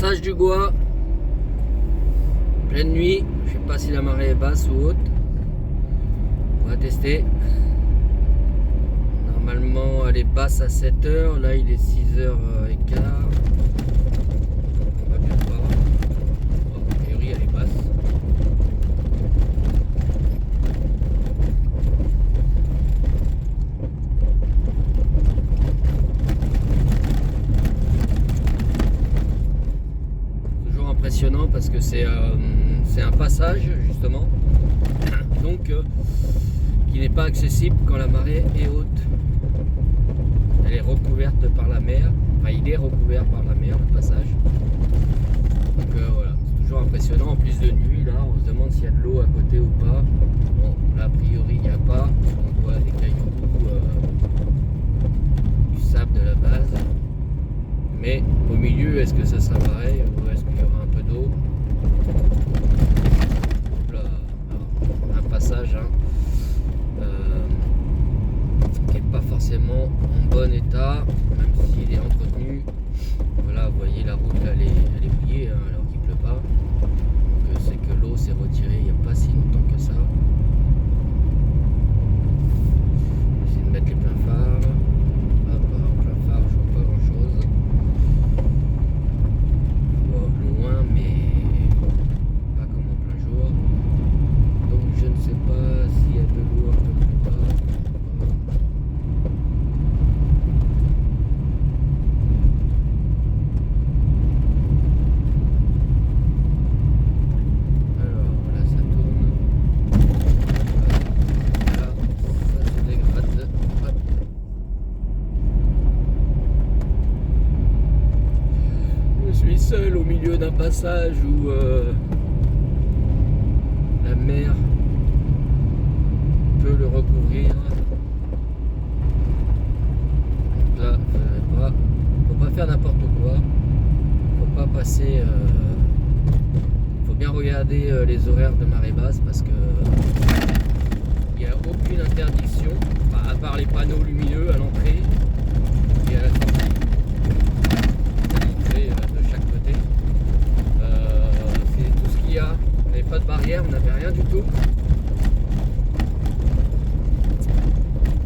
Passage du Gois, pleine nuit, je sais pas si la marée est basse ou haute, on va tester. Normalement elle est basse à 7h, là il est 6h15, on va bien voir, a priori elle est basse. Impressionnant parce que c'est un passage justement donc qui n'est pas accessible quand la marée est haute. Elle est recouverte par la mer, enfin il est recouvert par la mer le passage, donc voilà, c'est toujours impressionnant. En plus de nuit là on se demande s'il y a de l'eau à côté ou pas. Bon là a priori il n'y a pas, on voit des cailloux, du sable de la base, mais au milieu est-ce que ça sera pareil ou est-ce qu'il y aura un peu d'eau? Un passage qui n'est pas forcément en bon état, même s'il est entretenu. Voilà, vous voyez la route là, elle est mouillée alors qu'il ne pleut pas, donc c'est que l'eau s'est retirée il n'y a pas si longtemps que ça. Je vais essayer de mettre les pleins phares. Hop, en plein phare je vois pas grand chose, je vois loin mais pas comme en plein jour, donc je ne sais pas s'il y a de l'eau un peu plus bas. Alors là ça tourne, là ça se dégrade. Hop. Je suis seul au milieu d'un passage où la mer peut le recouvrir. Donc là, faut pas faire n'importe quoi. Faut pas passer. Faut bien regarder les horaires de marée basse parce que il n'y a aucune interdiction, enfin, à part les panneaux lumineux à l'entrée et à la sortie. De chaque côté. C'est tout ce qu'il y a. On n'avait pas de barrière, on n'avait rien du tout.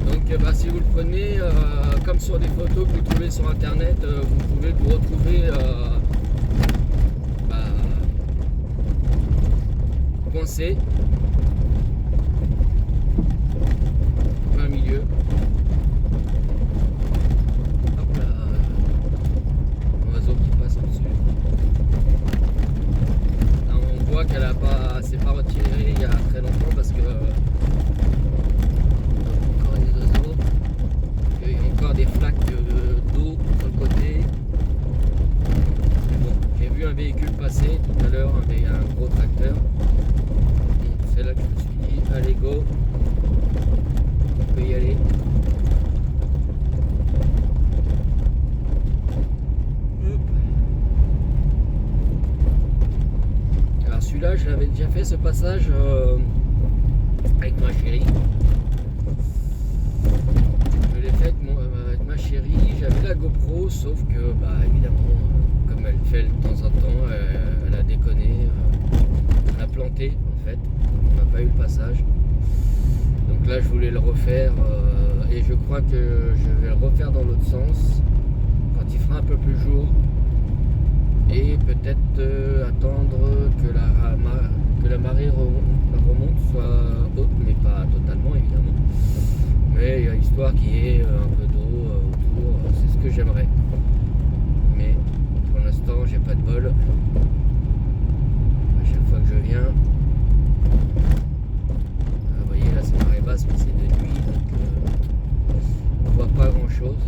Donc si vous le prenez comme sur des photos que vous trouvez sur internet, vous pouvez vous retrouver coincé en plein milieu. Hop là, un oiseau qui passe en dessus. Là, on voit qu'elle s'est pas retirée il y a très longtemps parce que encore des oiseaux, il y a encore des flaques d'eau sur le côté. Mais bon, j'ai vu un véhicule passer tout à l'heure, un gros tracteur. Donc c'est là que je me suis dit, allez go, on peut y aller. Alors celui-là, je l'avais déjà fait ce passage avec ma chérie. Je l'ai fait avec ma chérie, j'avais la GoPro, sauf que évidemment, comme elle fait de temps en temps, elle a déconné, elle a planté en fait, on n'a pas eu le passage. Donc là je voulais le refaire et je crois que je vais le refaire dans l'autre sens, quand il fera un peu plus jour. Et peut-être attendre que la marée remonte, soit haute, mais pas totalement évidemment. Mais il y a histoire qu'il y ait un peu d'eau autour, c'est ce que j'aimerais. Mais pour l'instant j'ai pas de bol. À chaque fois que je viens, vous voyez là c'est marée basse mais c'est de nuit, donc on voit pas grand chose.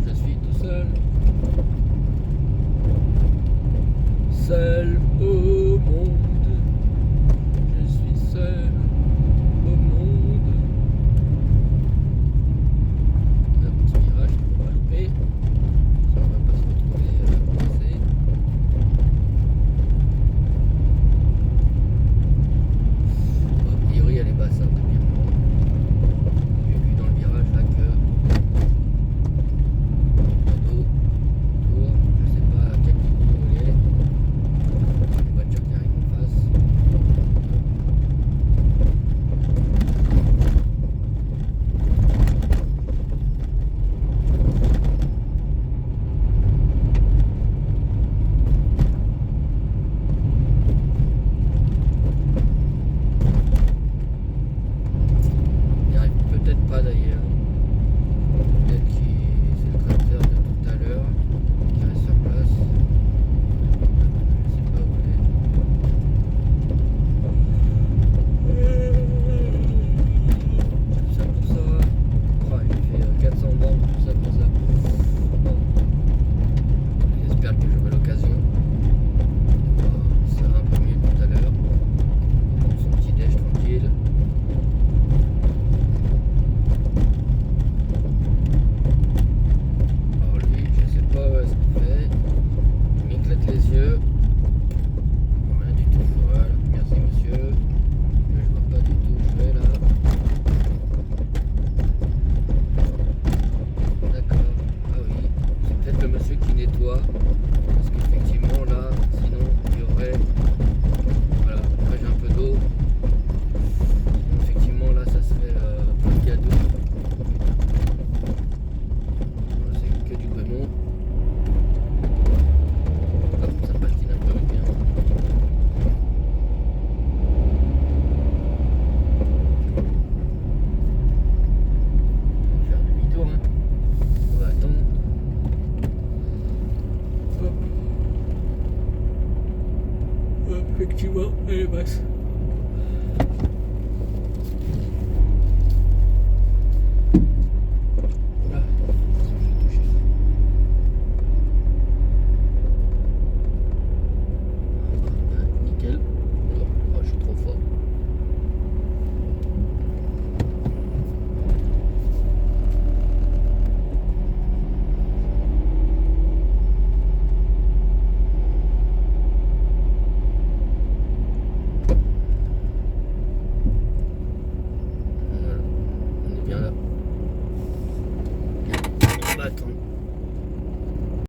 Je suis tout seul. Seul au monde. Je suis seul au monde. Hop pas d'ailleurs. Peut-être que c'est le tracteur de tout à l'heure qui reste sur place. Je sais pas où il est. Tout ça pour ça. Oh, il fait 400 bornes, tout ça pour ça. Bon. J'espère que j'aurai l'occasion. Ça va un peu mieux tout à l'heure. Son petit déj tranquille. Alors lui, je sais pas ce qu'il fait. Il m'éclate les yeux. Rien du tout. Voilà, merci monsieur. Je vois pas du tout où je vais là. D'accord. Ah oui, c'est peut-être le monsieur qui nettoie. Parce qu'effectivement là, sinon il y aurait. Voilà, après j'ai un peu d'eau. Sinon, effectivement là ça serait plein de cadeaux. Voilà, c'est que du Goémon. Hop, ça patine un peu bien. On va faire demi-tour, hein. On va attendre. Hop. Effectivement, elle est basse.